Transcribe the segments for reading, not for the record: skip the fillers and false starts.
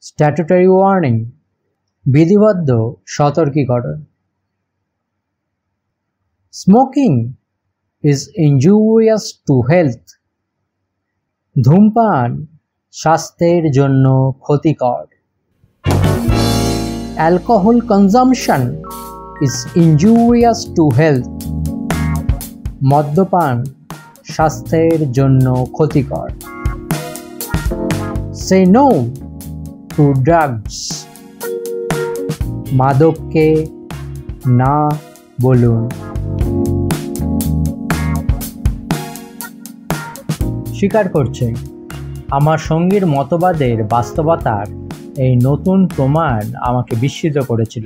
Statutory warning, বিধিবদ্ধ সতর্কীকরণ। Smoking is injurious to health. ধূমপান স্বাস্থ্যের জন্য ক্ষতিকর। Alcohol consumption is injurious to health. মদ্যপান স্বাস্থ্যের জন্য ক্ষতিকর। Say no to drugs. মাদককে না বলুন। স্বীকার করছে, আমার সঙ্গীর মতবাদের বাস্তবতার এই নতুন প্রমাণ আমাকে বিস্মিত করেছিল।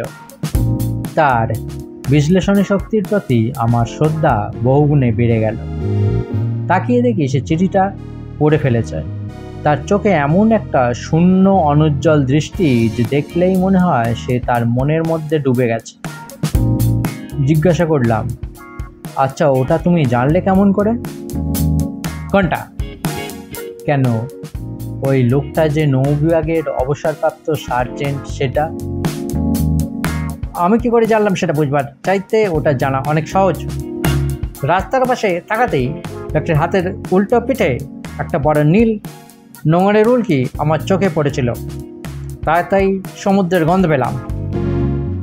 তার বিশ্লেষণী শক্তির প্রতি আমার শ্রদ্ধা বহুগুণে বেড়ে গেল। তাকিয়ে দেখি সে চিঠিটা পড়ে ফেলেছে। তার চোখে এমন একটা শূন্য অনুজ্জ্বল দৃষ্টি যে দেখলেই মনে হয় সে তার মনের মধ্যে ডুবে গেছে। জিজ্ঞাসা করলাম, আচ্ছা, ওটা তুমি জানলে কেমন করে? কোনটা? কেন, ওই লোকটা যে নৌবিভাগের অবসরপ্রাপ্ত সার্জেন্ট, সেটা? আমি কি করে জানলাম সেটা বুঝবার চাইতে ওটা জানা অনেক সহজ। রাস্তার পাশে থাকাতেই লোকটির হাতের উল্টো পিঠে একটা বড় নীল নোঙরের উল্কি আমার চোখে পড়েছিল। তাই সমুদ্রের গন্ধ পেলাম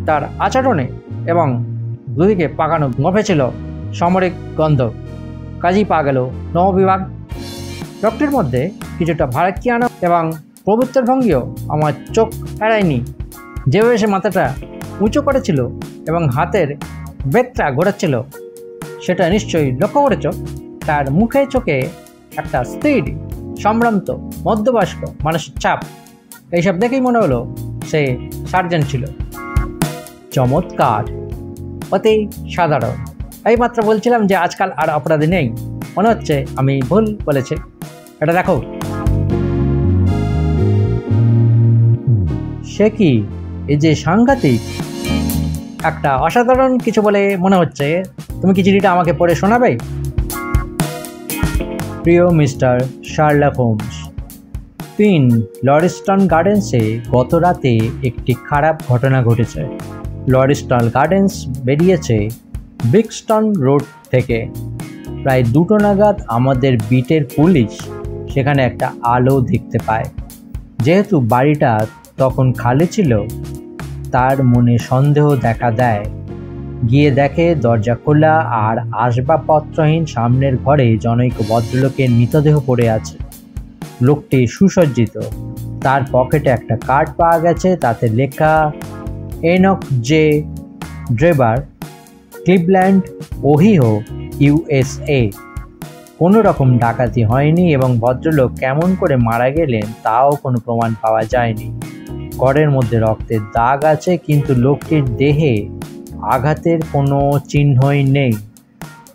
তার আচরণে, এবং দুদিকে পাকানো গফে ছিল সামরিক গন্ধ। কাজেই পা গেল নৌবিভাগ। লোকটির মধ্যে কিছুটা ভাড়াক্কিয়ানো এবং প্রভুত্বের ভঙ্গিও আমার চোখ এড়ায়নি। যেভাবে সে মাথাটা উঁচু করেছিল এবং হাতের বেগটা ঘোরাচ্ছিল, সেটা নিশ্চয়ই লক্ষ্য করেছ। তার মুখে চোখে একটা স্থির, সম্ভ্রান্ত, মধ্যবয়স্ক মানুষের ছাপ। এইসব দেখেই মনে হলো সে সার্জেন্ট ছিল। চমৎকার, অতি সাধারণ। এইমাত্র বলছিলাম যে আজকাল আর অপরাধী নেই। মনে হচ্ছে আমি ভুল বলেছি। এটা দেখো। সে কি, এই যে সাংঘাতিক একটা অসাধারণ কিছু বলে মনে হচ্ছে। তুমি কি চিঠিটা আমাকে পড়ে শোনাবে? প্রিয় মিস্টার শার্লক হোমস, 3 লরিস্টন গার্ডেন্সে গত রাতে একটি খারাপ ঘটনা ঘটেছে। লরিস্টন গার্ডেন্স বেরিয়েছে ব্রিক্সটন রোড থেকে। প্রায় 2টো নাগাদ আমাদের বিটের পুলিশ সেখানে একটা আলো দেখতে পায়। যেহেতু বাড়িটা তখন খালি ছিল, তার মনে সন্দেহ দেখা দেয়। গিয়ে দেখে দরজা খোলা আর আসবাবপত্রহীন সামনের ঘরে জনৈক ভদ্রলোকের মৃতদেহ পড়ে আছে। লোকটি সুসজ্জিত। তার পকেটে একটা কার্ড পাওয়া গেছে, তাতে লেখা Enoch J Drebber, Cleveland, Ohio, USA। কোনো রকম ডাকাতি হয়নি এবং ভদ্রলোক কেমন করে মারা গেলেন তাও কোনো প্রমাণ পাওয়া যায়নি। ঘরের মধ্যে রক্তের দাগ আছে, কিন্তু লোকটির দেহে আঘাতের কোনো চিহ্নই নেই।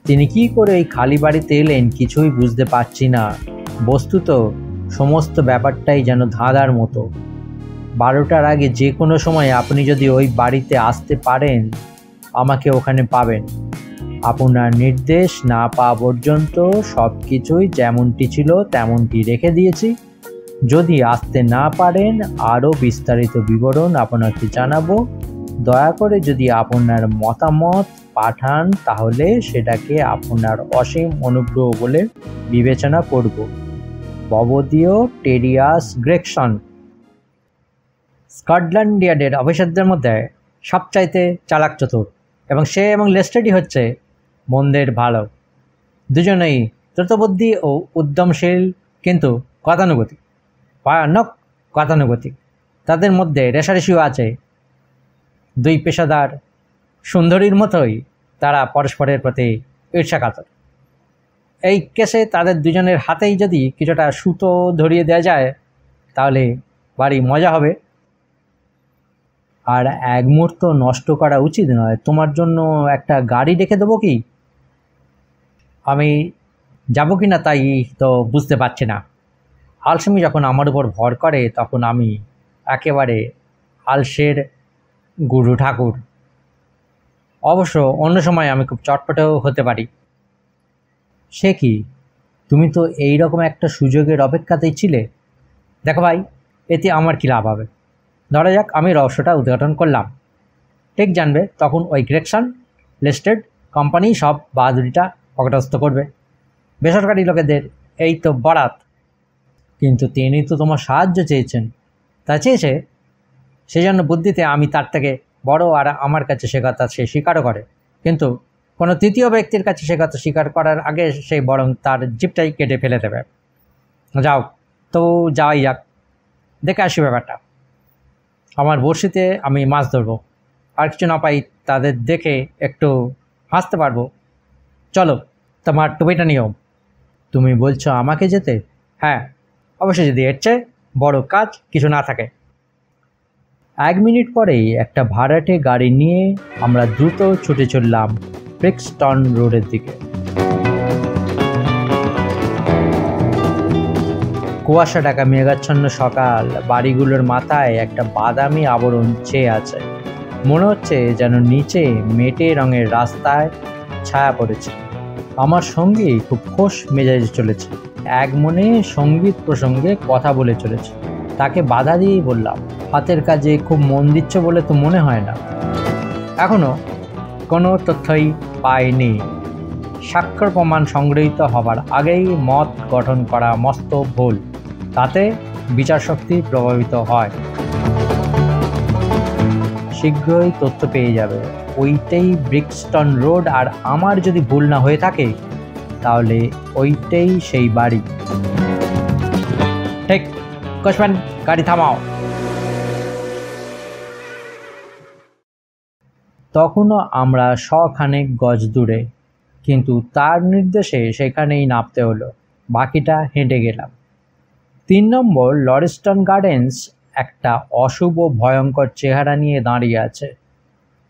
তিনি কি করে এই খালি বাড়িতে এলেন কিছুই বুঝতে পারছি না। বস্তুত সমস্ত ব্যাপারটাই যেন ধাঁধার মতো। 12টার আগে যে কোনো সময় আপনি যদি ওই বাড়িতে আসতে পারেন, আমাকে ওখানে পাবেন। আপনার নির্দেশ না পাওয়া পর্যন্ত সব কিছুই যেমনটি ছিল তেমনটি রেখে দিয়েছি। যদি আসতে না পারেন, আরও বিস্তারিত বিবরণ আপনাকে জানাবো। দয়া করে যদি আপনার মতামত পাঠান, তাহলে সেটাকে আপনার অসীম অনুগ্রহ বলে বিবেচনা করব। ববদীয় টেরিয়াস গ্রেগসন। স্কটল্যান্ড ইয়ার্ডের অফিসারদের মধ্যে সবচাইতে চালাক চতুর, এবং সে এবং লেস্টেডি হচ্ছে মন্দের ভালো। দুজনেই দ্রুতবুদ্ধি ও উদ্যমশীল, কিন্তু গতানুগতিক, ভয়ানক গতানুগতিক। তাদের মধ্যে রেষারেষিও আছে। 2 পেশাদার সুন্দরীর মতোই তারা পরস্পরের প্রতি ঈর্ষাকাতর। এই কেসে তাদের দুজনের হাতেই যদি কিছুটা সুতো ধরিয়ে দেওয়া যায়, তাহলে ভারী মজা হবে। আর এক মুহূর্ত নষ্ট করা উচিত নয়। তোমার জন্য একটা গাড়ি রেখে দেবো কি? আমি যাব কি না তাই তো বুঝতে পারছি না। আলসেমি যখন আমার উপর ভর করে, তখন আমি একেবারে আলসের গুরু ঠাকুর। অবশ্য অন্য সময় আমি খুব চটপটেও হতে পারি। সে কি, তুমি তো এই রকম একটা সুযোগের অপেক্ষাতেই ছিলে। দেখো ভাই, এতে আমার কী লাভ হবে? ধরা যাক আমি রহস্যটা উদ্ঘাটন করলাম, ঠিক জানবে তখন ওই গ্রেগসন লিস্টেড কোম্পানি সব বাহাদুরিটা অগ্রস্ত করবে, বেসরকারি লোকেদের এই তো বরাত। কিন্তু তিনি তো তোমার সাহায্য চেয়েছেন, তা চেয়েছে, সেই জন্য বুদ্ধিতে আমি তার থেকে বড়, আর আমার কাছে সে কথা সে স্বীকারও করে। কিন্তু কোনো তৃতীয় ব্যক্তির কাছে সে কথা স্বীকার করার আগে সে বরং তার জিপটাই কেটে ফেলে দেবে। যাও তো, যাওয়াই যাক, দেখে আসি ব্যাপারটা। আমার বড়শিতে আমি মাছ ধরবো, আর কিছু না পাই তাদের দেখে একটু হাসতে পারবো। চলো, তোমার টুপিটা নিও। তুমি বলছো আমাকে যেতে? হ্যাঁ, অবশ্যই, যদি এর চেয়ে বড় কাজ কিছু না থাকে। 1 মিনিট পরেই একটা ভাড়াটে গাড়ি নিয়ে আমরা দ্রুত ছুটে চললাম ব্রিক্সটন রোডের দিকে। কুয়াশা ঢাকা মেঘাচ্ছন্ন সকাল, বাড়িগুলোর মাথায় একটা বাদামি আবরণ ছেয়ে আছে। মনে হচ্ছে যেন নিচে মেটে রঙের রাস্তায় ছায়া পড়েছে। আমার সঙ্গী খুব খোশ মেজাজে চলেছে, এক মনে সঙ্গীত প্রসঙ্গে কথা বলে চলেছে। তাকে বাধা দিয়েই বললাম, হাতের কাজে খুব মন দিচ্ছ বলে তো মনে হয় না। এখনও কোনো তথ্যই পাইনি। স্বাক্ষর প্রমাণ সংগৃহীত হবার আগেই মত গঠন করা মস্ত ভুল, তাতে বিচারশক্তি প্রভাবিত হয়। শীঘ্রই তথ্য পেয়ে যাবে, ওইটাই ব্রিক্সটন রোড, আর আমার যদি ভুল না হয়ে থাকে তাহলে ওইটাই সেই বাড়ি। ঠিক, কোচম্যান, গাড়ি থামাও। তখনও আমরা শখানেক গজ দূরে, কিন্তু তার নির্দেশে সেখানেই নামতে হলো। বাকিটা হেঁটে গেলাম। 3 নম্বর লরেস্টন গার্ডেন্স একটা অশুভ ভয়ঙ্কর চেহারা নিয়ে দাঁড়িয়ে আছে।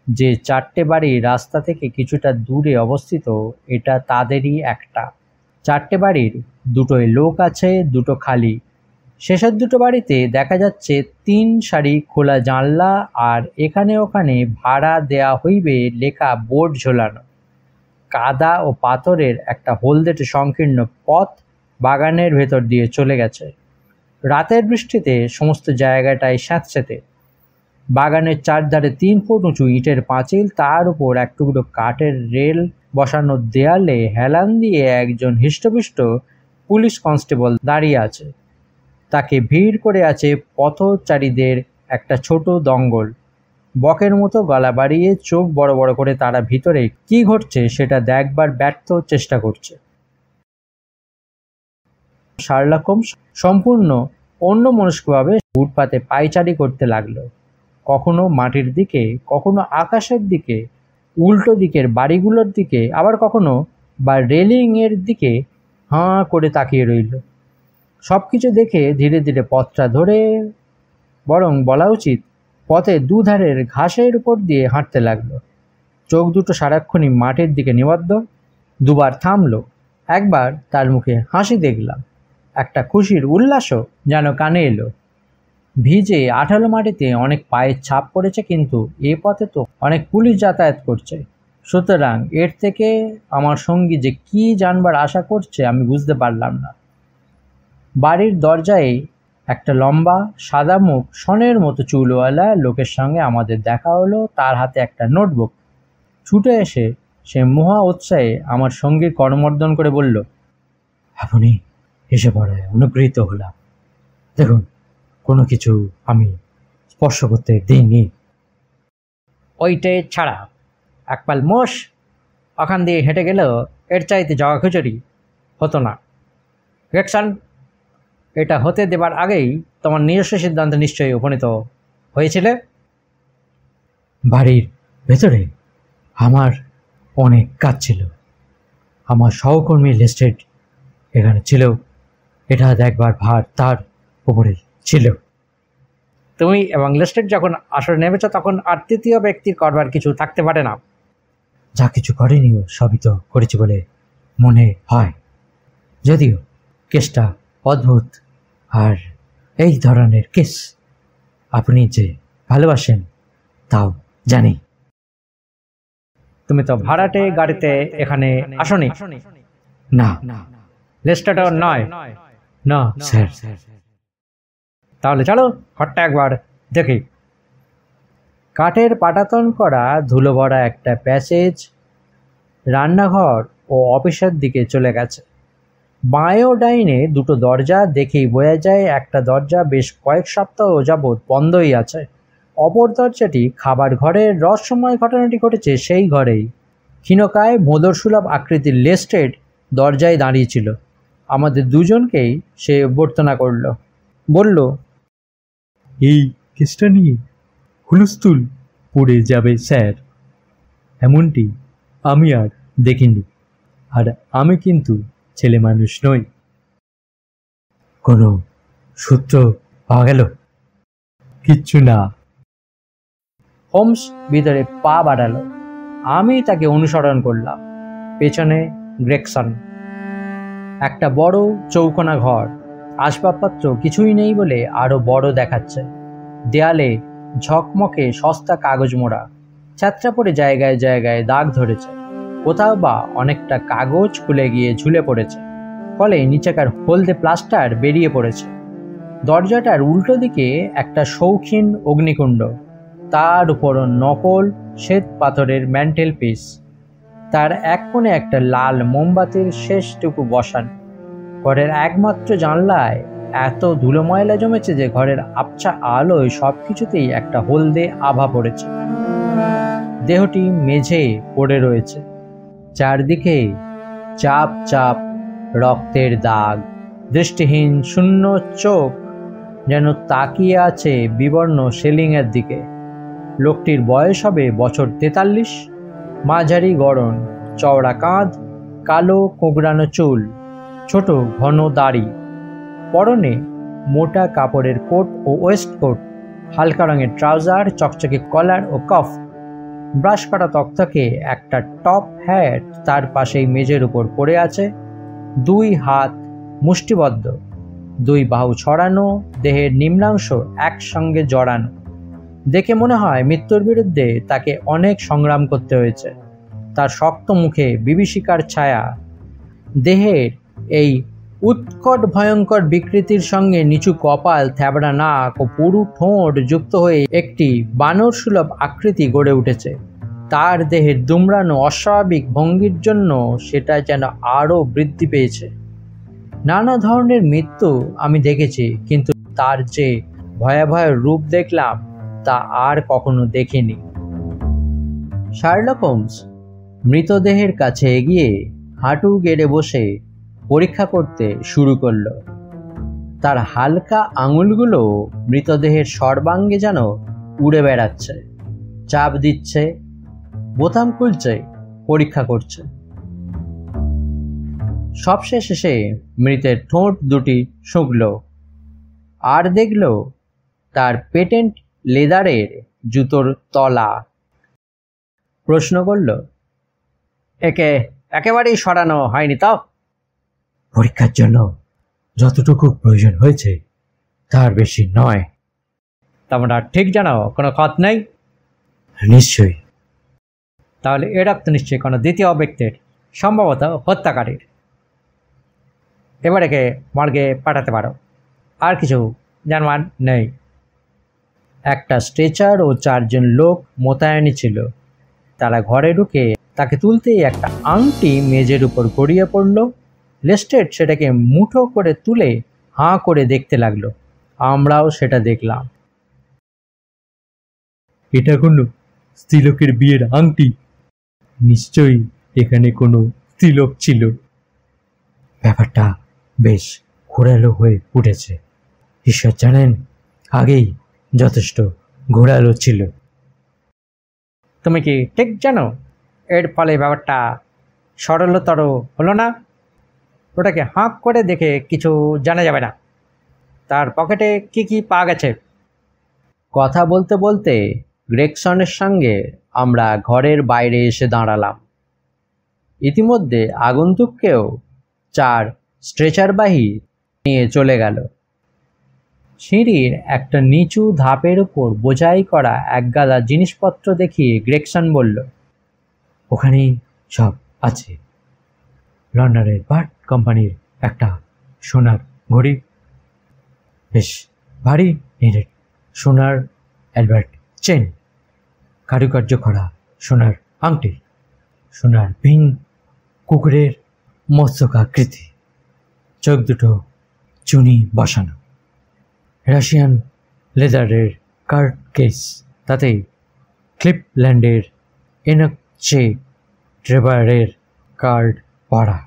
যে 4টে বাড়ি রাস্তা থেকে কিছুটা দূরে অবস্থিত, এটা তাদেরই একটা। 4টে বাড়ির 2টোই লোক আছে, 2টো খালি। শেষের 2টো বাড়িতে দেখা যাচ্ছে 3 সারি খোলা জানলা, আর এখানে ওখানে ভাড়া দেয়া হইবে লেখা বোর্ড ঝোলানো। কাদা ও পাথরের একটা হলদেটে সংকীর্ণ পথ বাগানের ভেতর দিয়ে চলে গেছে। রাতের বৃষ্টিতে সমস্ত জায়গাটায় স্যাঁতস্যাঁতে। বাগানের চারধারে 3 ফুট উঁচু ইটের পাঁচিল, তার উপর এক টুকরো কাঠের রেল বসানো দেয়ালে হেলান দিয়ে একজন হিষ্টপিষ্ট পুলিশ কনস্টেবল দাঁড়িয়ে আছে। তাকে ভিড় করে আছে পথচারীদের একটা ছোট দঙ্গল। বকের মতো গলা বাড়িয়ে চোখ বড় বড় করে তারা ভিতরে কি ঘটছে সেটা দেখবার ব্যর্থ চেষ্টা করছে। শার্লক হোমস সম্পূর্ণ অন্যমনস্কভাবে ফুটপাতে পায়চারি করতে লাগলো, কখনো মাটির দিকে, কখনো আকাশের দিকে, উল্টো দিকের বাড়িগুলোর দিকে, আবার কখনো বা রেলিংয়ের দিকে হাঁ করে তাকিয়ে রইল। সব কিছু দেখে ধীরে ধীরে পথটা ধরে, বরং বলা উচিত পথে দুধারের ঘাসের উপর দিয়ে হাঁটতে লাগলো। চোখ দুটো সারাক্ষণই মাটির দিকে নিবদ্ধ। দুবার থামলো। একবার তার মুখে হাসি দেখলাম, একটা খুশির উল্লাসও যেন কানে এলো। ভিজে আঠালো মাটিতে অনেক পায়ের ছাপ পড়েছে, কিন্তু এ পথে তো অনেক পুলিশ যাতায়াত করছে, সুতরাং এর থেকে আমার সঙ্গী যে কি জানবার আশা করছে আমি বুঝতে পারলাম না। বাড়ির দরজায় একটা লম্বা সাদা মুখ সনের মতো চুলওয়ালা লোকের সঙ্গে আমাদের দেখা হলো। তার হাতে একটা নোটবুক। ছুটে এসে সে মহা উৎসাহে আমার সঙ্গীর করমর্দন করে বলল, আপনি এসে পড়ায় অনুগৃহীত হলাম। দেখুন, কোনো কিছু আমি স্পর্শ করতে দিইনি। ওইটে ছাড়া একপাল মোষ ওখান দিয়ে হেঁটে গেলেও এর চাইতে জগা খিচুড়ি হতো না। গ্রেগসন, এটা হতে দেবার আগেই তোমার নিজস্ব সিদ্ধান্তে নিশ্চয়ই উপনীত হয়েছিলে। বাড়ির ভেতরে আমার অনেক কাজ ছিল। আমার সহকর্মী লেস্টেড এখানে ছিল, এটা দেখবার ভার তার উপরে ছিল। তুমি এবং লেস্টেড যখন আসরে নেমেছ তখন আর তৃতীয় ব্যক্তির করবার কিছু থাকতে পারে না। যা কিছু করেনিও সবই তো করেছি বলে মনে হয়, যদিও কেসটা অদ্ভুত, আর এই ধরনের কেস আপনি যে ভালোবাসেন তাও জানি। তুমি তো ভাড়াটে গাড়িতে এখানে আসনি? না, লেস্টেডও নয়। না স্যার। তাহলে চলো ঘরটা একবার দেখি। কাঠের পাটাতন করা ধুলো ভরা একটা প্যাসেজ রান্নাঘর ও অফিসের দিকে চলে গেছে। বাঁয়ে ও ডাইনে দুটো দরজা, দেখেই বোঝা যায় একটা দরজা বেশ কয়েক সপ্তাহ যাবৎ বন্ধই আছে। অপর দরজাটি খাবার ঘরের রহস্যময় ঘটনাটি ঘটেছে সেই ঘরেই। ক্ষীণকায় ভোঁদরসুলভ আকৃতির লেস্টেড দরজায় দাঁড়িয়েছিল। আমাদের দুজনকেই সে অভ্যর্থনা করল, বলল, এই কেসটা নিয়ে হুলস্থুল পড়ে যাবে স্যার, এমনটি আমি আর দেখিনি। আর আমি কিন্তু ছেলে মানুষ নই। কোনো সূত্র পাওয়া গেল? কিচ্ছু না। হোমস ভিতরে পা বাড়ালো। আমি তাকে অনুসরণ করলাম। পেছনে গ্রেগসন। একটা বড় চৌকোনা ঘর, আসবাবপত্র কিছুই নেই বলে আরো বড় দেখাচ্ছে। দেয়ালে ঝকমকে সস্তা কাগজ মোড়া, ছ্যাঁতরা পড়ে জায়গায় জায়গায় দাগ ধরেছে। কোথাও বা অনেকটা কাগজ খুলে গিয়ে ঝুলে পড়েছে, ফলে নিচেকার হলদে প্লাস্টার বেরিয়ে পড়েছে। দরজাটার উল্টো দিকে একটা শৌখিন অগ্নিকুণ্ড, তার উপর নকল শ্বেত পাথরের ম্যান্টেল পিস, তার এক কোণে একটা লাল মোমবাতির শেষটুকু বসানো। ঘরের একমাত্র জানলায় এত ধুলো ময়লা জমেছে যে ঘরের আবছা আলোয় সবকিছুতেই একটা হলদে আভা পড়েছে। দেহটি মেঝে পড়ে রয়েছে, চারদিকে চাপ চাপ রক্তের দাগ। দৃষ্টিহীন শূন্য চোখ যেন তাকিয়ে আছে বিবর্ণ সেলিংয়ের দিকে। লোকটির বয়স হবে বছর 43, মাঝারি গড়ন, চওড়া কাঁধ, কালো কোঁকড়ানো চুল, ছোট ঘন দাড়ি। পরনে মোটা কাপড়ের কোট ও ওয়েস্টকোট, হালকা রঙের ট্রাউজার, চকচকে কলার ও কফ। ব্রাশ করা তকতকে একটা টপ হ্যাট তার পাশেই মেঝের উপর পড়ে আছে। দুই হাত মুষ্টিবদ্ধ, দুই বাহু ছড়ানো, দেহের নিম্নাংশ একসঙ্গে জড়ানো। দেখে মনে হয় মৃত্যুর বিরুদ্ধে তাকে অনেক সংগ্রাম করতে হয়েছে। তার শক্ত মুখে বিভীষিকার ছায়া। দেহের এই উৎকট ভয়ঙ্কর বিকৃতির সঙ্গে নিচু কপাল, থ্যাবড়া নাক ও পুরু ঠোঁট যুক্ত হয়ে একটি বানর সুলভ আকৃতি গড়ে উঠেছে। তার দেহের দুমড়ানো অস্বাভাবিক ভঙ্গির জন্য সেটা যেন আরও বৃদ্ধি পেয়েছে। নানা ধরনের মৃত্যু আমি দেখেছি, কিন্তু তার যে ভয়াবহ রূপ দেখলাম তা আর কখনো দেখিনি। শার্লক হোমস মৃতদেহের কাছে এগিয়ে হাঁটু গেড়ে বসে পরীক্ষা করতে শুরু করলো। তার হালকা আঙুলগুলো মৃতদেহের সর্বাঙ্গে যেন উড়ে বেড়াচ্ছে, চাপ দিচ্ছে, বোতাম খুলছে, পরীক্ষা করছে। সবশেষে সে মৃতের ঠোঁট দুটি শুঁকল আর দেখল তার পেটেন্ট লেদারের জুতোর তলা। প্রশ্ন করল, একে একেবারেই সরানো হয়নি তো? পরীক্ষার জন্য যতটুকু প্রয়োজন হয়েছে তার বেশি নয়। তোমরা ঠিক জানো কোনো ক্ষত নেই? নিশ্চয়ই। তাহলে এ রক্ত নিশ্চয়ই কোনো দ্বিতীয় ব্যক্তির, সম্ভবত হত্যাকারীর। এবার একে মর্গে পাঠাতে পারো। আর কিছু জানবার নেই। একটা স্ট্রেচার ও 4 জন লোক মোতায়েনই ছিল। তারা ঘরে ঢুকে তাকে তুলতেই একটা আংটি মেঝের উপর গড়িয়ে পড়ল। লেস্টেড সেটাকে মুঠো করে তুলে হাঁ করে দেখতে লাগলো। আমরাও সেটা দেখলাম। এটা কোনো স্ত্রীলোকের বিয়ের আংটি? নিশ্চয়ই এখানে কোনো স্ত্রীলোক ছিল। ব্যাপারটা বেশ ঘোরালো হয়ে উঠেছে। ঈশ্বর জানেন, আগেই যথেষ্ট ঘোরালো ছিল। তুমি কি ঠিক জানো এর ফলে ব্যাপারটা সরলতর হলো না? ওটাকে হাঁক করে দেখে কিছু জানা যাবে না। তার পকেটে কি কি পাওয়া গেছে? কথা বলতে বলতে গ্রেগসনের সঙ্গে আমরা ঘরের বাইরে এসে দাঁড়ালাম। ইতিমধ্যে আগন্তুককেও 4 স্ট্রেচারবাহী নিয়ে চলে গেল। সিঁড়ির একটা নিচু ধাপের উপর বোঝাই করা একগাদা জিনিসপত্র দেখিয়ে গ্রেগসন বলল, ওখানেই সব আছে। লন্ডনের বার্ট কোম্পানির একটা সোনার ঘড়ি, বেশ ভারী নিরেট সোনার অ্যালবার্ট চেন, কারুকার্য করা সোনার আংটি, সোনার বিং, কুকুরের মস্তকাকৃতি, চোখ দুটো চুনি বসানো, রাশিয়ান লেদারের কার্ড কেস, তাতে ক্লিপল্যান্ডের এনকচে ট্রেভারের কার্ড পড়া,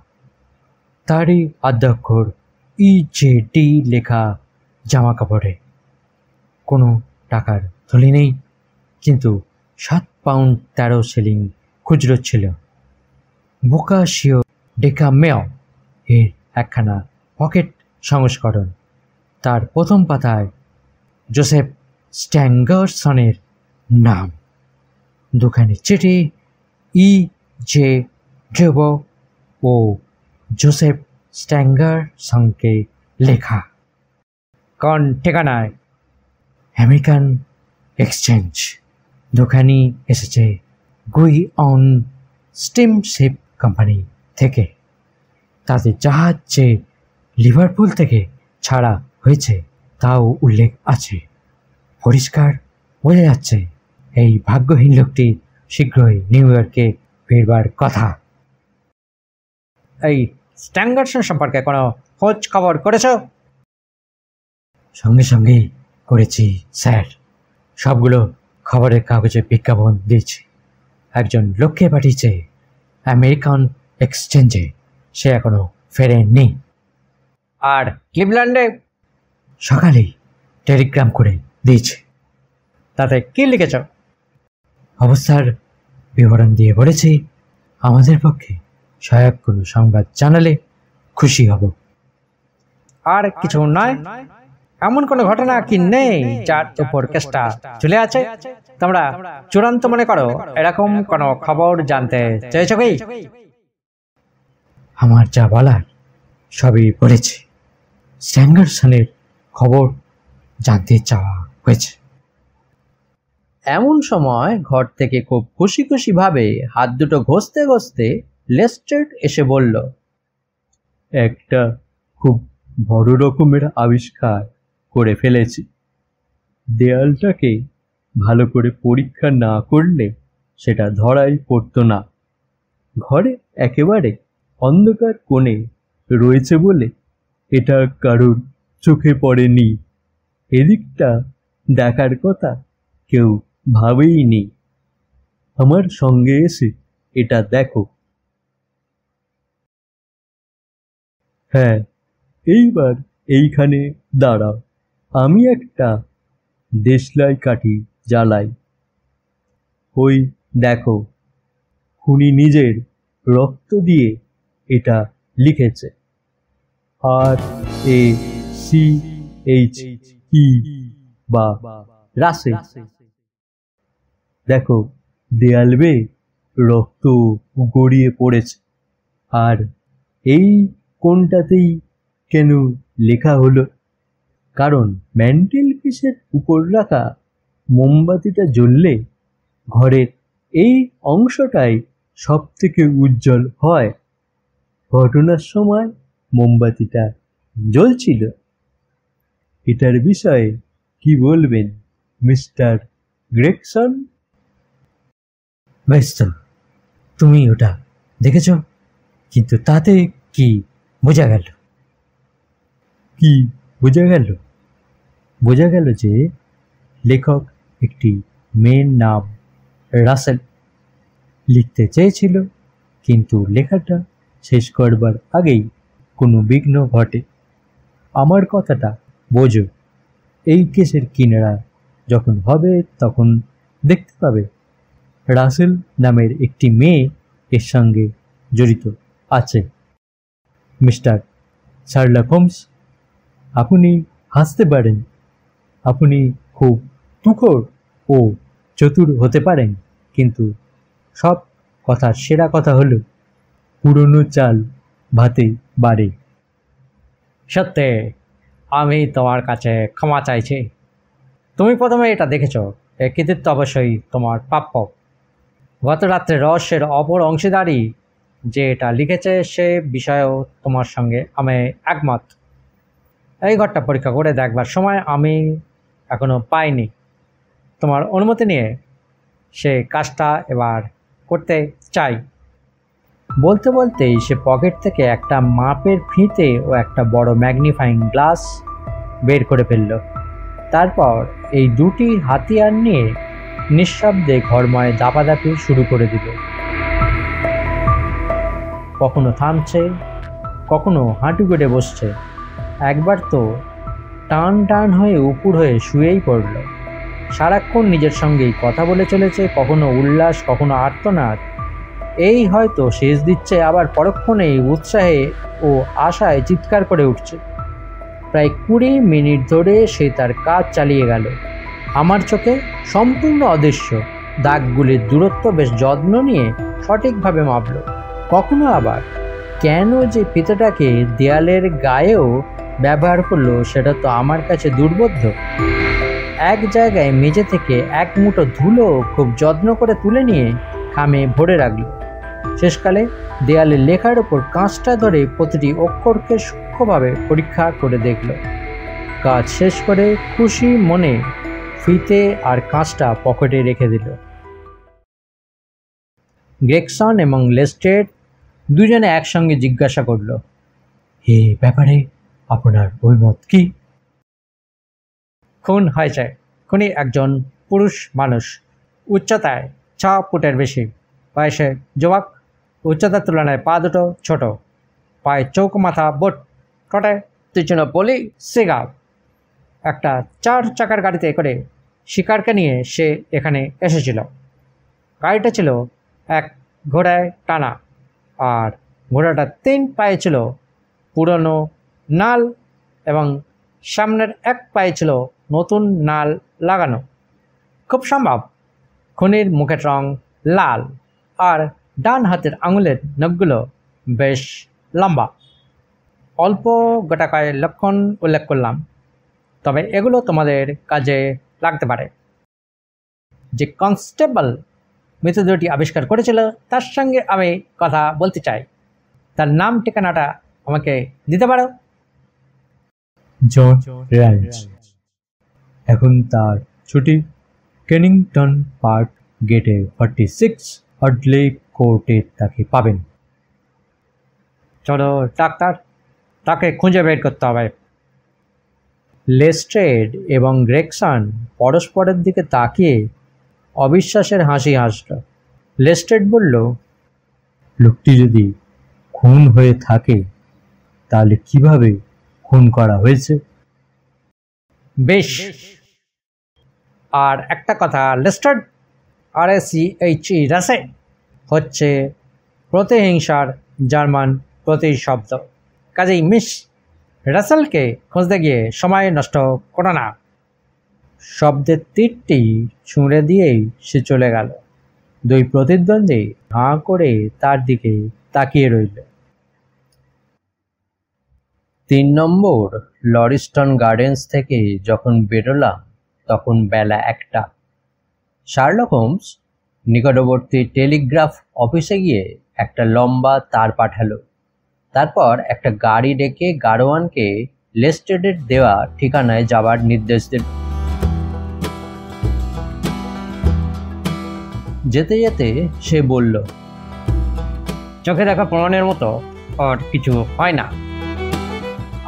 তারই আদ্যাক্ষর EJD লেখা জামা কাপড়ে। কোনো টাকার থলি নেই, কিন্তু 7 পাউন্ড 13 শিলিং খুচরো ছিল। বোকাশিও ডেকামেও এর একখানা পকেট সংস্করণ, তার প্রথম পাতায় জোসেফ স্ট্যাঙ্গারসনের নাম, দুখানি চিঠি E.J. ড্রেবো ও জোসেফ স্ট্যাঙ্গারসনকে লেখা। কোন ঠিকানায়? American exchange. দুখানি এসেছে গুইঅন স্টিমশিপ কোম্পানি থেকে, তাতে জাহাজ যে লিভারপুল থেকে ছাড়া হয়েছে তাও উল্লেখ আছে। পরিষ্কার বোঝা যাচ্ছে এই ভাগ্যহীন লোকটি শীঘ্রই নিউ ইয়র্কে ফিরবার কথা। এই স্ট্যাঙ্গারসন সম্পর্কে কোনো খোঁজ খবর করেছ? সঙ্গে সঙ্গেই করেছি স্যার, সবগুলো খবরের কাগজে বিজ্ঞাপন দিয়েছি। একজন লোককে পাঠিয়েছে আমেরিকান এক্সচেঞ্জে, সে এখনো ফেরেননি। আর ক্লিভল্যান্ডে সকালেই টেলিগ্রাম করে দিয়েছে। তাতে কি লিখেছ? অবস্থার বিবরণ দিয়ে বলেছি, আমাদের পক্ষে সহায়ক কোনো সংবাদ জানালে খুশি হব। আর কিছু নয়? এমন কোনো ঘটনা কি নেই যার উপর কেসটা চলে আছে? তোমরা চূড়ান্ত মনে করো এরকম কোনো খবর জানতে চেয়েছ কি? আমার যা বলার সবই বলেছি। স্ট্যাঙ্গারসনের খবর জানতে চাওয়া হয়েছে। এমন সময় ঘর থেকে খুব খুশি খুশি ভাবে হাত দুটো ঘষতে ঘষতে লেস্ট্রেড এসে বলল, একটা খুব বড় রকমের আবিষ্কার করে ফেলেছি। দেয়ালটাকে ভালো করে পরীক্ষা না করলে সেটা ধরাই পড়তো না। ঘরে একেবারে অন্ধকার কোণে রয়েছে বলে এটা কারোর চোখে পড়েনি। এদিকটা দেখার কথা কেউ ভাবেইনি। আমার সঙ্গে এসে এটা দেখো। হ্যাঁ, এইবার এইখানে দাঁড়াও, আমি একটা দেশলাই কাঠি জ্বালাই। ওই দেখো, খুনি নিজের রক্ত দিয়ে এটা লিখেছে, RACHE বা রাসেল। দেখো, দেয়াল বেয়ে রক্ত গড়িয়ে পড়েছে। আর এই কোনটাতেই কেন লেখা হলো? কারণ ম্যান্টেল পিসের উপর রাখা মোমবাতিটা জ্বললে ঘরের এই অংশটাই সব থেকে উজ্জ্বল হয়। ঘটনার সময় মোমবাতিটা জ্বলছিল। এটার বিষয়ে কি বলবেন মিস্টার গ্রেগসন? বেশ তো, তুমি ওটা দেখেছ, কিন্তু তাতে কি বোঝা গেল? কি বোঝা গেল? বোঝা গেল যে লেখক একটি মেয়ের নাম রাসেল লিখতে চেয়েছিল, কিন্তু লেখাটা শেষ করবার আগেই কোনো বিঘ্ন ঘটে। আমার কথাটা বোঝো। এই কেসের কিনারা যখন হবে তখন দেখতে পাবে রাসেল নামের একটি মেয়ে এর সঙ্গে জড়িত আছে। মিস্টার শার্লক হোমস, আপনি হাসতে পারেন, আপনি খুব তুখোড় ও চতুর হতে পারেন, কিন্তু সব কথার সেরা কথা হলো পুরনো চাল ভাতে বাড়ে। সত্যি আমি তোমার কাছে ক্ষমা চাইছি। তুমি প্রথমে এটা দেখেছ, এর কৃতিত্ব অবশ্যই তোমার প্রাপ্য। গত রাত্রে রহস্যের অপর অংশীদারি যে এটা লিখেছে সে বিষয়েও তোমার সঙ্গে আমি একমত। এই ঘরটা পরীক্ষা করে দেখবার সময় আমি এখনও পাইনি। তোমার অনুমতি নিয়ে সে কাজটা এবার করতে চাই। বলতে বলতেই সে পকেট থেকে একটা মাপের ফিতে ও একটা বড় ম্যাগনিফাইং গ্লাস বের করে ফেলল। তারপর এই দুটি হাতিয়ার নিয়ে নিঃশব্দে ঘরময় দাপাদাপি শুরু করে দিল। কখনো থামছে, কখনো হাঁটু কেটে বসছে, একবার তো টান টান হয়ে উপুড় হয়ে শুয়েই পড়ল। সারাক্ষণ নিজের সঙ্গেই কথা বলে চলেছে, কখনো উল্লাস, কখনো আর্তনাদ। এই হয়তো শেষ দিচ্ছে, আবার পরক্ষণেই উৎসাহে ও আশায় চিৎকার করে উঠছে। প্রায় 20 মিনিট ধরে সে তার কাজ চালিয়ে গেল। আমার চোখে সম্পূর্ণ অদৃশ্য দাগগুলির দূরত্ব বেশ যত্ন নিয়ে সঠিকভাবে মাপল। কখনো আবার কেন যে ফিতেটাকে দেয়ালের গায়েও ব্যবহার করলো সেটা তো আমার কাছে দুর্বোধ্য। এক জায়গায় মেঝে থেকে এক মুঠো ধুলো খুব যত্ন করে তুলে নিয়ে খামে ভরে রাখল। শেষকালে দেয়ালের লেখার ওপর কাঁচটা ধরে প্রতিটি অক্ষরকে সূক্ষ্মভাবে পরীক্ষা করে দেখল। কাজ শেষ করে খুশি মনে ফিতে আর কাঁচটা পকেটে রেখে দিল। গ্রেগসন এবং লেস্ট্রেড দুজনে একসঙ্গে জিজ্ঞাসা করল, এ ব্যাপারে আপনার অভিমত কি? খুন হয়েছে। খুনি একজন পুরুষ মানুষ, উচ্চতায় 6 ফুটের বেশি, বয়সে যুবক, উচ্চতার তুলনায় পা দুটো ছোট, পায়ে চৌক মাথা বোট, ঠোঁটে তীক্ষ্ণ বলি সিগার। একটা 4 চাকার গাড়িতে করে শিকারকে নিয়ে সে এখানে এসেছিল। গাড়িটা ছিল এক ঘোড়ায় টানা, আর ঘোড়াটা 3 পায়ে ছিল পুরনো নাল এবং সামনের এক পায়ে ছিল নতুন নাল লাগানো। খুব সম্ভব খুনির মুখের রং লাল, আর ডান হাতের আঙুলের নখগুলো বেশ লম্বা। অল্প গোটাকায় লক্ষণ উল্লেখ করলাম, তবে এগুলো তোমাদের কাজে লাগতে পারে। যে কনস্টেবল মৃতদেহটি আবিষ্কার করেছিল তার সঙ্গে আমি কথা বলতে চাই। তার নাম ঠিকানাটা আমাকে দিতে পারো? জন র্যাঞ্চ। এখন তার ছুটি। কেনিংটন পার্ক গেটে 46 হার্ডলে কোর্টে তাকে পাবেন। চলো ডাক্তার, তাকে খুঁজে বের করতে হবে। লেস্ট্রেড এবং গ্রেগসন পরস্পরের দিকে তাকিয়ে অবিশ্বাসের হাসি হাসল। লেস্ট্রেড বলল, লোকটি যদি খুন হয়ে থাকে তাহলে কিভাবে খুন করা হয়েছে? বেশ, আর একটা কথা লেস্ট্রেড, RACHE রাসে হচ্ছে প্রতিহিংসার জার্মান প্রতিশব্দ। কাজেই মিস রাসেলকে খুঁজতে গিয়ে সময় নষ্ট করো না। শব্দের তীরটি ছুঁড়ে দিয়েই সে চলে গেল। 2 প্রতিদ্বন্দ্বী হাঁ করে তার দিকে তাকিয়ে রইল। 3 নম্বর লরিস্টন গার্ডেন্স থেকে যখন বেরোলাম তখন বেলা 1টা। শার্লক হোমস নিকটবর্তী টেলিগ্রাফ অফিসে গিয়ে একটা লম্বা তার পাঠালো। তারপর একটা গাড়ি ডেকে গাড়োয়ানকে লেস্ট্রেডের দেওয়া ঠিকানায় যাবার নির্দেশ দিল। যেতে যেতে সে বলল, চোখে দেখা প্রমাণের মতো আর কিছু হয় না।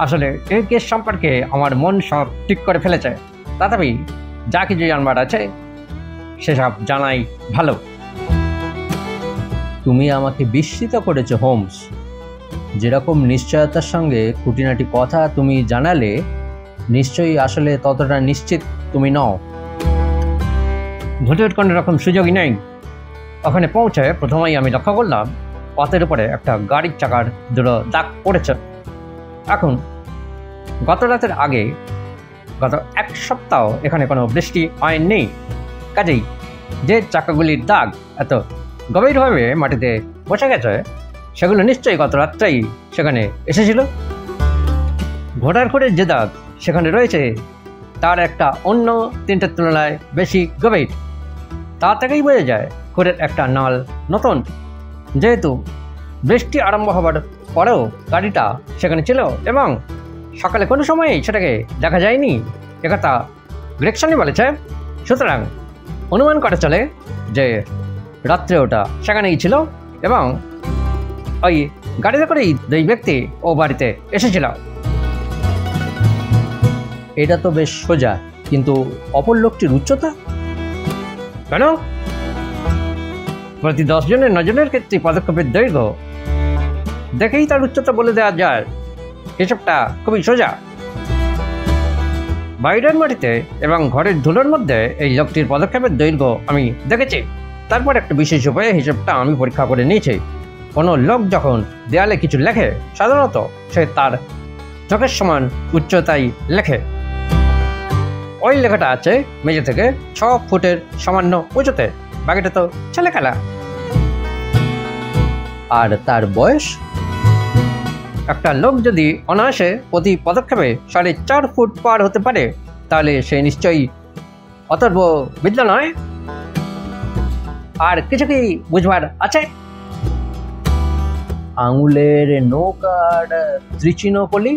আসলে এই কেস সম্পর্কে আমার মন সব ঠিক করে ফেলেছে, তথাপি যা কিছু জানবার আছে সেসব জানাই ভালো। তুমি আমাকে বিস্মিত করেছো হোমস। যেরকম নিশ্চয়তার সঙ্গে খুঁটিনাটি কথা তুমি জানালে, নিশ্চয়ই আসলে ততটা নিশ্চিত তুমি নও। ভোটের কোনো রকম সুযোগই নেই। ওখানে পৌঁছে প্রথমেই আমি লক্ষ্য করলাম পথের উপরে একটা গাড়ির চাকার দুটো দাগ পড়েছে। এখন গত রাতের আগে গত 1 সপ্তাহ এখানে কোনো বৃষ্টি হয়নি। কাজেই যে চাকাগুলির দাগ এত গভীরভাবে মাটিতে বসে গেছে সেগুলো নিশ্চয়ই গত রাত্রেই সেখানে এসেছিল। ঘোড়ার খুঁড়ের যে দাগ সেখানে রয়েছে তার একটা অন্য 3টের তুলনায় বেশি গভীর। তা থেকেই বোঝা যায় খুঁড়ের একটা নাল নতুন। যেহেতু বৃষ্টি আরম্ভ হবার পরেও গাড়িটা সেখানে ছিল এবং সকালে কোনো সময় সেটাকে দেখা যায়নি, একথা গ্রেকসনই বলেছে। সুতরাং অনুমান করা চলে যে রাত্রে ওটা সেখানেই ছিল এবং ওই গাড়িতে করেই দুই ব্যক্তি ও বাড়িতে এসেছিল। এটা তো বেশ সোজা, কিন্তু অপর লোকটির উচ্চতা? কেন? প্রতি 10 জনের 9 জনের ক্ষেত্রে পদক্ষেপের দৈর্ঘ্য দেখেই তার উচ্চতা বলে দেওয়া যায়। হিসাবটা খুবই সোজা। বাইরের মাটিতে এবং ঘরের ধুলোর মধ্যে এই লোকটির পদক্ষেপের দৈর্ঘ্য আমি দেখেছি। তারপর একটা বিশেষ উপায়ে হিসাবটা আমি পরীক্ষা করে নিয়েছি। কোনো লোক যখন দেয়ালে কিছু লেখে, সাধারণত সে তার চোখের সমান উচ্চতায় লেখে। ওই লেখাটা আছে মেঝে থেকে 6 ফুটের সামান্য উঁচুতে। বাকিটা তো ছেলে খেলা। আর তার বয়স? একটা লোক যদি অনায়াসে প্রতি পদক্ষেপে 4.5 ফুট পার হতে পারে, তাহলে সে নিশ্চয়ই অথর্ব বিদ্যা নয়। আর কিছু কি বুঝবার আছে? আঙুলের নখ আর ত্রিচিহ্নকলি?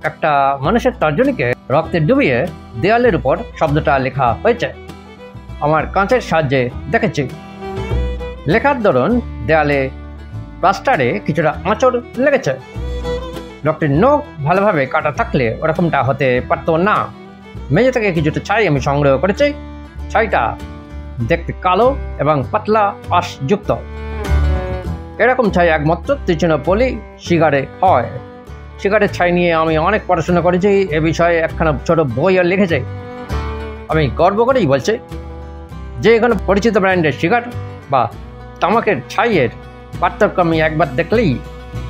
একটা মানুষের তর্জনীকে রক্তে ডুবিয়ে দেয়ালের উপর শব্দটা লেখা হয়েছে। আমার কাঁচের সাহায্যে দেখেছি। লেখার দরুন দেয়ালে প্লাস্টারে কিছুটা আঁচড় লেগেছে। লোকটির নখ ভালোভাবে কাটা থাকলে ওরকমটা হতে পারত না। মেঝে থেকে কিছুটা ছাই আমি সংগ্রহ করেছি। ছাইটা দেখতে কালো এবং পাতলা পাশযুক্ত। এরকম ছাই একমাত্র ত্রিচিহ্নপলি শিকারে হয়। শিকারের ছাই নিয়ে আমি অনেক পড়াশোনা করেছি। এ বিষয়ে একখানা ছোট বইও লিখেছি। আমি গর্ব করেই বলছি যে কোনো পরিচিত ব্র্যান্ডের শিকার বা তামাকের ছাইয়ের পার্থক্য আমি একবার দেখলেই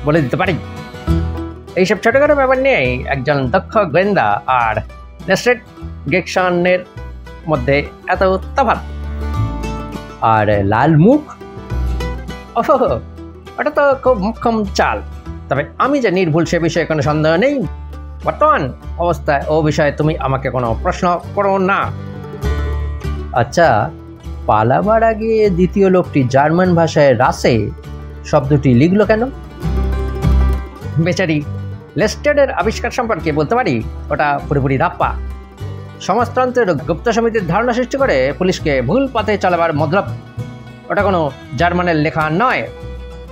বলে দিতে পারি। এইসব ছোটখাটো ব্যাপার নিয়েই একজন দক্ষ গোয়েন্দা আর ইনভেস্টিগেশনের মধ্যে এত তফাৎ। আর লাল মুখ? ওহো, ওটা তো খুব মোক্ষম চাল। তবে আমি যে নির্ভুল সে বিষয়ে কোনো সন্দেহ নেই। বর্তমান অবস্থায় ও বিষয়ে তুমি আমাকে কোনো প্রশ্ন করো না। আচ্ছা, পালাবার আগে দ্বিতীয় লোকটি জার্মান ভাষায় রাসে শব্দটি লিখলো কেন? বেচারি লেস্টেডের আবিষ্কার সম্পর্কে বলতে পারি, ওটা পুরোপুরি ধাপ্পা। সমাজতন্ত্রের গুপ্ত সমিতির ধারণা সৃষ্টি করে পুলিশকে ভুল পথে চালাবার মতলব। ওটা কোনো জার্মানের লেখা নয়।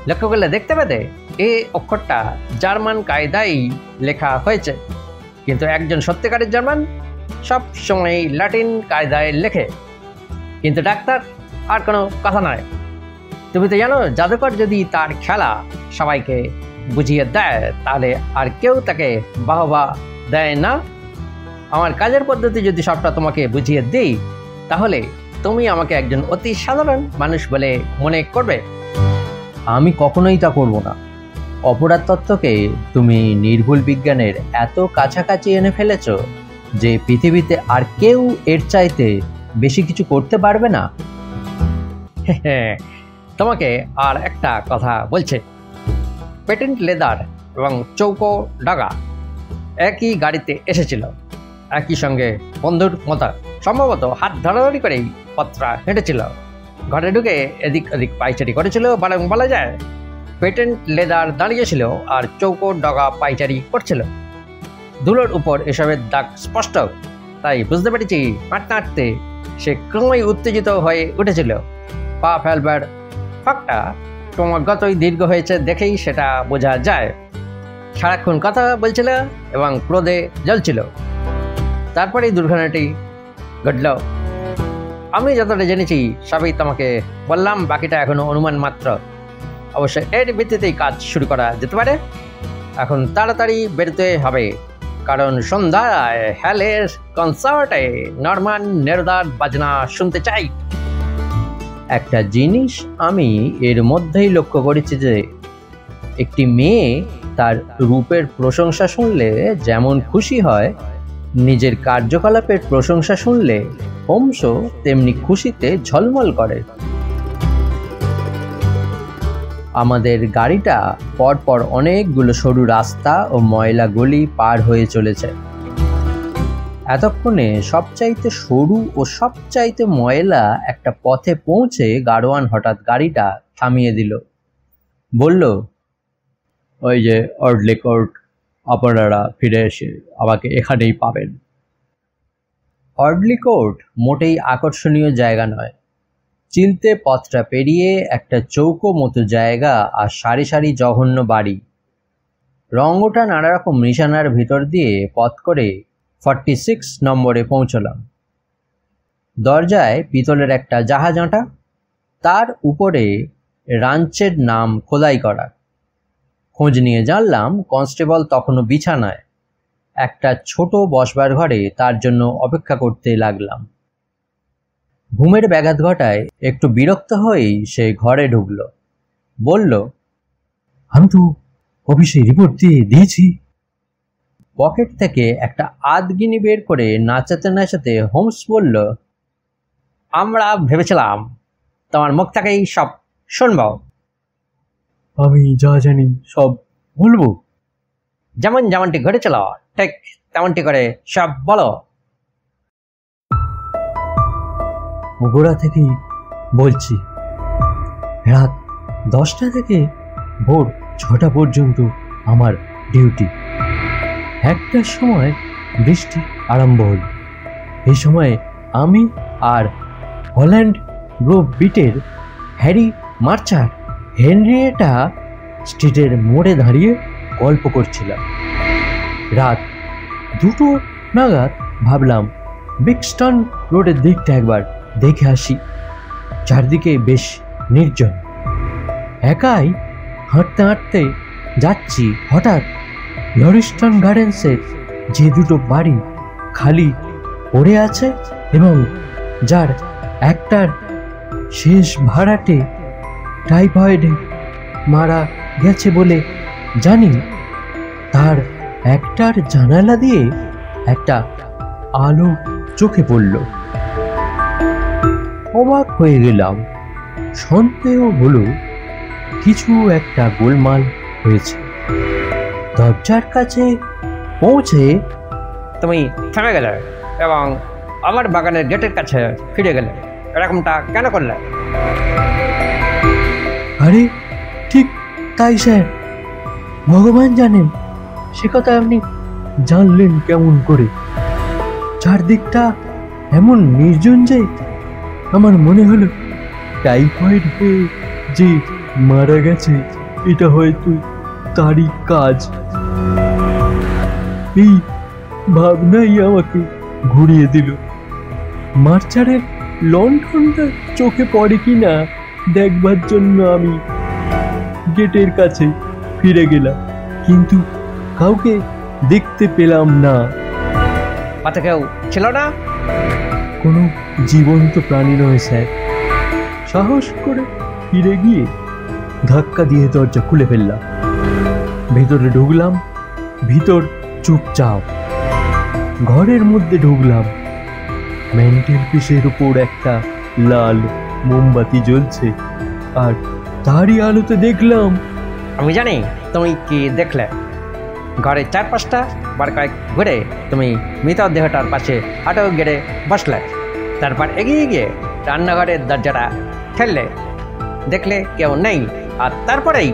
লক্ষ্য করলে দেখতে পেতে এই অক্ষরটা জার্মান কায়দায় লেখা হয়েছে, কিন্তু একজন সত্যিকারের জার্মান সব সময় ল্যাটিন কায়দায় লেখে। কিন্তু ডাক্তার আর কোনো কথা নয়। তুমি তো জানো, জাদুকর যদি তার খেলা সবাইকে বুঝিয়ে দেয়, তাহলে আর কেউ তাকে বাহবা দেয় না। আমার কাজের পদ্ধতি যদি সবটা তোমাকে বুঝিয়ে দিই, তাহলে তুমি আমাকে একজন অতি সাধারণ মানুষ বলে মনে করবে। আমি কখনোই তা করব না। অপরাধ তত্ত্বকে তুমি নির্ভুল বিজ্ঞানের এত কাছাকাছি এনে ফেলেছ যে পৃথিবীতে আর কেউ এর চাইতে বেশি কিছু করতে পারবে না। তোমাকে আর একটা কথা বলছে। পেটেন্ট লেদার এবং চৌকো ডাগা একই গাড়িতে এসেছিল, একই সঙ্গে বন্ধুর মতো সম্ভবত হাত ধরাধরি করেই পথটা হেঁটেছিল। ঘরে ঢুকে এদিক ওদিক পাইচারি করেছিল বরং বলা যায়। পেটেন্ট লেদার দাঁড়িয়েছিল আর চৌকো ডগা পাইচারি করছিল। ধুলোর উপর এসবের দাগ স্পষ্ট, তাই বুঝতে পেরেছি হাঁটতে হাঁটতে সে ক্রমই উত্তেজিত হয়ে উঠেছিল। পা ফেলবার ফাঁকটা ক্রমাগতই দীর্ঘ হয়েছে দেখেই সেটা বোঝা যায়। সারাক্ষণ কথা বলছিল এবং ক্রোধে জ্বলছিল। তারপরেই দুর্ঘটনাটি ঘটল। আমি যতটা জেনেছি সবই তোমাকে বললাম, বাকিটা এখনো অনুমান মাত্র। অবশ্য এর ভিত্তিতেই কাজ শুরু করা যেতে পারে। এখন তাড়াতাড়ি বেরোতে হবে, কারণ সন্ধ্যায় হ্যালের কনসার্টে নরমান নেরোদার বাজনা শুনতে চাই। একটা জিনিস আমি এর মধ্যেই লক্ষ্য করেছি যে একটি মেয়ে তার রূপের প্রশংসা শুনলে যেমন খুশি হয়, নিজের কার্যকলাপের প্রশংসা শুনলে হোমস তেমনি খুশিতে ঝলমল করে। আমাদের গাড়িটা পরপর অনেকগুলো সরু রাস্তা ও ময়লা গলি পার হয়ে চলেছে। এতক্ষণে সবচাইতে সরু ও সবচাইতে ময়লা একটা পথে পৌঁছে গাড়োয়ান হঠাৎ গাড়িটা থামিয়ে দিল। বলল, ওই যে অর্ডলি কোর্ট আপনারা ফিরে এসে আমাকে এখানেই পাবেন। অডলি কোর্ট মোটেই আকর্ষণীয় জায়গা নয়। চিলতে পথটা পেরিয়ে একটা চৌকো মতো জায়গা আর সারি সারি জঘন্য বাড়ি। রঙ্গটা নানা রকম নিশানার ভিতর দিয়ে পথ করে 46 নম্বরে পৌঁছলাম। দরজায় পিতলের একটা জাহাজ আঁটা, তার উপরে রাঞ্চের নাম খোদাই করা। খোঁজ নিয়ে জানলাম কনস্টেবল তখনও বিছানায়। একটা ছোট বসবার ঘরে তার জন্য অপেক্ষা করতে লাগলাম। ঘুমের ব্যাঘাত ঘটায় একটু বিরক্ত হয়েই সে ঘরে ঢুকল। বলল, আমি তো অফিসে রিপোর্ট দিয়েছি। পকেট থেকে একটা আধগিনি বের করে নাচাতে নাচাতে হোমস বলল, আমরা ভেবেছিলাম তোমার মুখ থেকেই সব শুনব। আমি যা জানি সব বলবো। যেমনটি ঘটেছিল ঠিক তেমনটি করে সব বলো। গোড়া থেকেই বলছি। রাত 10টা থেকে ভোর 6টা পর্যন্ত আমার ডিউটি। 1টার সময় বৃষ্টি আরম্ভ হল। এই সময় আমি আর হল্যান্ড গ্রোভ বিটের হ্যারি মার্চার হেনরিয়েটা স্ট্রিটের মোড়ে দাঁড়িয়ে গল্প করছিলাম। রাত 2টো নাগাদ ভাবলাম বিগস্টন রোডের দিকটা একবার দেখে আসি। চারদিকে বেশ নির্জন। একাই হাঁটতে হাঁটতে যাচ্ছি, হঠাৎ লরিস্টন গার্ডেন্সের যে দুটো বাড়ি খালি পড়ে আছে এবং যার একটার শেষ ভাড়াটে টাইফয়েডে মারা গেছে বলে জানি, তার একটার জানালা দিয়ে একটা আলো চোখে পড়ল। অবাক হয়ে গেলাম। সন্দেহ হলো কিছু একটা গোলমাল হয়েছে। দরজার কাছে পৌঁছে, তুমি থেমে গেলে এবং আমার বাগানের গেটের কাছে ফিরে গেলে, এরকমটা কেন করলে? আরে ঠিক তাই স্যার, ভগবান জানেন সে কথা আপনি জানলেন কেমন করে? চারদিকটা এমন নির্জন যে আমার মনে হলো টাইফয়েড হয়ে যে মারা গেছে এটা হয়তো তারই কাজ। এই ভাবনাই আমাকে ঘুরিয়ে দিল। মার্চারের লণ্ঠনটা চোখে পড়ে কিনা দেখবার জন্য আমি গেটের কাছে ফিরে গেলাম, কিন্তু কাউকে দেখতে পেলাম না। পাতে কেউ ছিল না? কোনো জীবন্ত প্রাণী নয় স্যার। সাহস করে ফিরে গিয়ে ধাক্কা দিয়ে দরজা খুলে ফেললাম। ভেতরে ঢুকলাম। ভিতর চুপচাপ। ঘরের মধ্যে ঢুকলাম। ম্যান্টেল পিসের উপর একটা লাল মোমবাতি জ্বলছে, আর তারই আলোতে দেখলাম। আমি জানি তুমি কি দেখলে। ঘরের 4-5টা বার কয়েক ঘুরে তুমি মৃতদেহটার পাশে হাঁটু গেড়ে বসলে। তারপর এগিয়ে গিয়ে রান্নাঘরের দরজাটা ঠেললে, দেখলে কেউ নেই, আর তারপরেই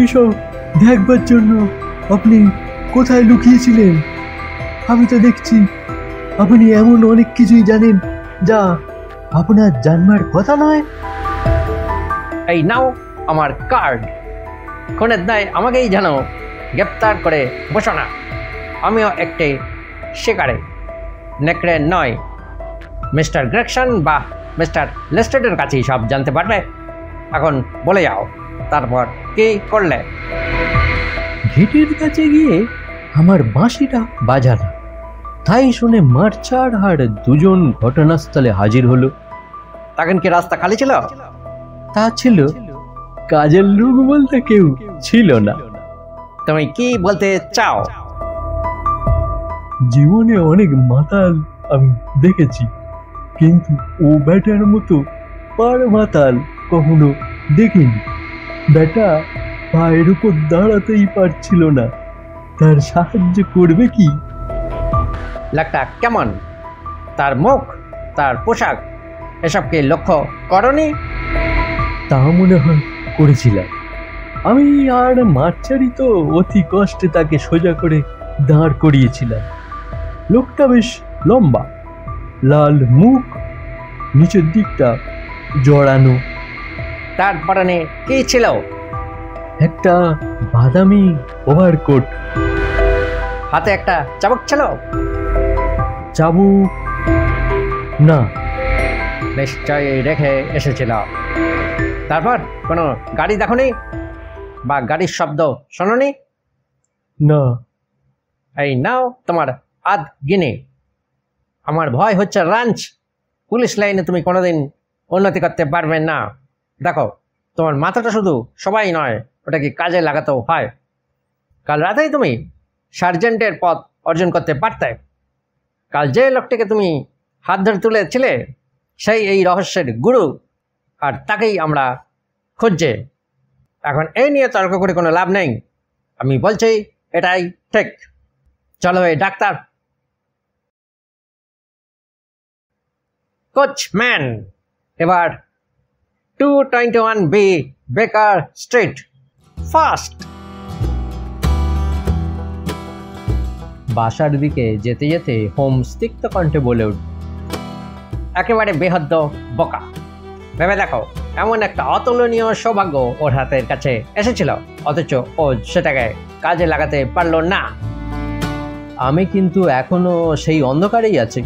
এসব দেখবার জন্য আপনি কোথায় লুকিয়েছিলেন? আমি তো দেখছি আপনি এমন অনেক কিছুই জানেন যা আপনার জানবার কথা নয়। এই নাও আমার কার্ড। খুনের দায় আমাকেই যেন গ্রেপ্তার করে বসো না। আমিও একটি শিকারে, নেকড়ে নয়। মিস্টার গ্রেগসন বা মিস্টার লেস্টেডের কাছেই সব জানতে পারবে। এখন বলে যাও, তারপর কি করলে? গেটের কাছে গিয়ে আমার বাঁশিটা বাজালো। তাই শুনে মার্চার আর দুজন ঘটনাস্থলে হাজির হলো। তখন কি রাস্তা খালি ছিল? তা ছিল, কাজের লোক বলতে কেউ ছিল না। তুমি কি বলতে চাও? জীবনে অনেক মাতাল আমি দেখেছি, কিন্তু ও ব্যাটার মতো পার মাতাল কখনো দেখিনি। ব্যাটা পায়ের উপর দাঁড়াতেই পারছিল না, তার সাহায্য করবে কি? লোকটা কেমন? তার মুখ, তার পোশাক, এসবকে লক্ষ্য করনি? তা মনে হয় করেছিলাম। আমি আর মার্চারি তো অতি কষ্টে তাকে সোজা করে দাঁড় করিয়েছিলাম। লোকটা বেশ লম্বা, লাল মুখ, নিচের দিকটা জড়ানো। তার পরনে কি ছিল? একটা বাদামি ওভারকোট। হাতে একটা চাবুক ছিল? চাবুক না। নিশ্চয়ই রেখে এসেছিল। তারপর কোনো গাড়ি দেখোনি বা গাড়ির শব্দ শোনোনি? না। এই নাও তোমার আধ গিনে। আমার ভয় হচ্ছে রাঞ্চ, পুলিশ লাইনে তুমি কোনোদিন উন্নতি করতে পারবে না। দেখো, তোমার মাথাটা শুধু সবাই নয়, ওটাকে কাজে লাগাতেও হয়। কাল রাতেই তুমি সার্জেন্টের পদ অর্জন করতে পারতে। কাল যে লোকটিকে তুমি হাত ধরে তুলেছিলে সেই এই রহস্যের গুরু, আর তাকেই আমরা খুঁজছে। এখন এই নিয়ে তর্ক করে কোনো লাভ নেই। আমি বলছি এটাই ঠিক। চলো এই ডাক্তার। কোচম্যান, এবার 221B বেকার স্ট্রিট, ফাস্ট। বাসার দিকে যেতে যেতে হোমস তিক্ত কণ্ঠে বলে উঠল, একেবারে বেহদ্দ বোকা। ভেবে দেখো, এমন একটা অতুলনীয় সৌভাগ্য ওর হাতের কাছে এসেছিল, অথচ ও সেটাকে কাজে লাগাতে পারল না। আমি কিন্তু এখনো সেই অন্ধকারেই আছি।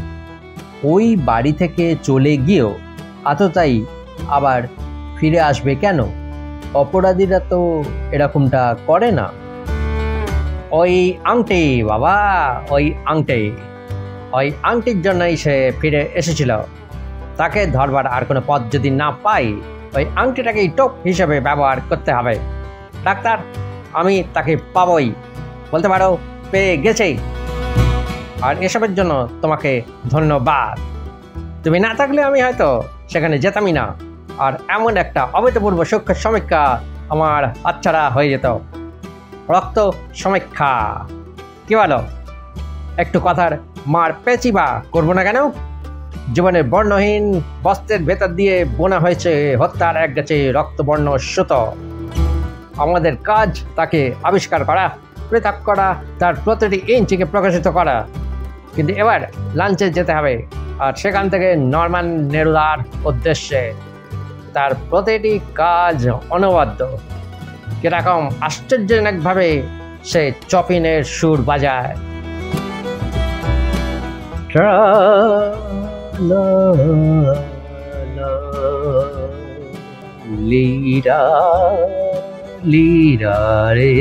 ওই বাড়ি থেকে চলে গিয়েও আততায়ী আবার ফিরে আসবে কেন? অপরাধীরা তো এরকমটা করে না। ওই আংটি বাবা, ওই আংটি, ওই আংটির জন্যই সে ফিরে এসেছিল। তাকে ধরবার আর কোনো পথ যদি না পাই, ওই আংটিটাকেই টোপ হিসেবে ব্যবহার করতে হবে। ডাক্তার, আমি তাকে পাবই, বলতে পারো পেয়ে গেছেই। আর এসবের জন্য তোমাকে ধন্যবাদ। তুমি না থাকলে আমি হয়তো সেখানে যেতামই না, আর এমন একটা অভূতপূর্ব সূক্ষ্ম সমীক্ষা আমার হাতছাড়া হয়ে যেত। রক্ত সমীক্ষা, কি বলো? একটু কথার মার পেঁচি বা করবো না কেন? জীবনের বর্ণহীন বস্ত্রের ভেতর দিয়ে বোনা হয়েছে হত্যার এক গেছে রক্তবর্ণ সুতো। আমাদের কাজ তাকে আবিষ্কার করা, পৃথক করা, তার প্রতিটি ইঞ্চিকে প্রকাশিত করা। কিন্তু এবার লাঞ্চে যেতে হবে, আর সেখান থেকে নরম্যান নেরুদার উদ্দেশ্যে। তার প্রতিটি কাজ অনবদ্য। কিরকম আশ্চর্যজনকভাবে সে চপিনের সুর বাজায়। লিরা লিরা রে।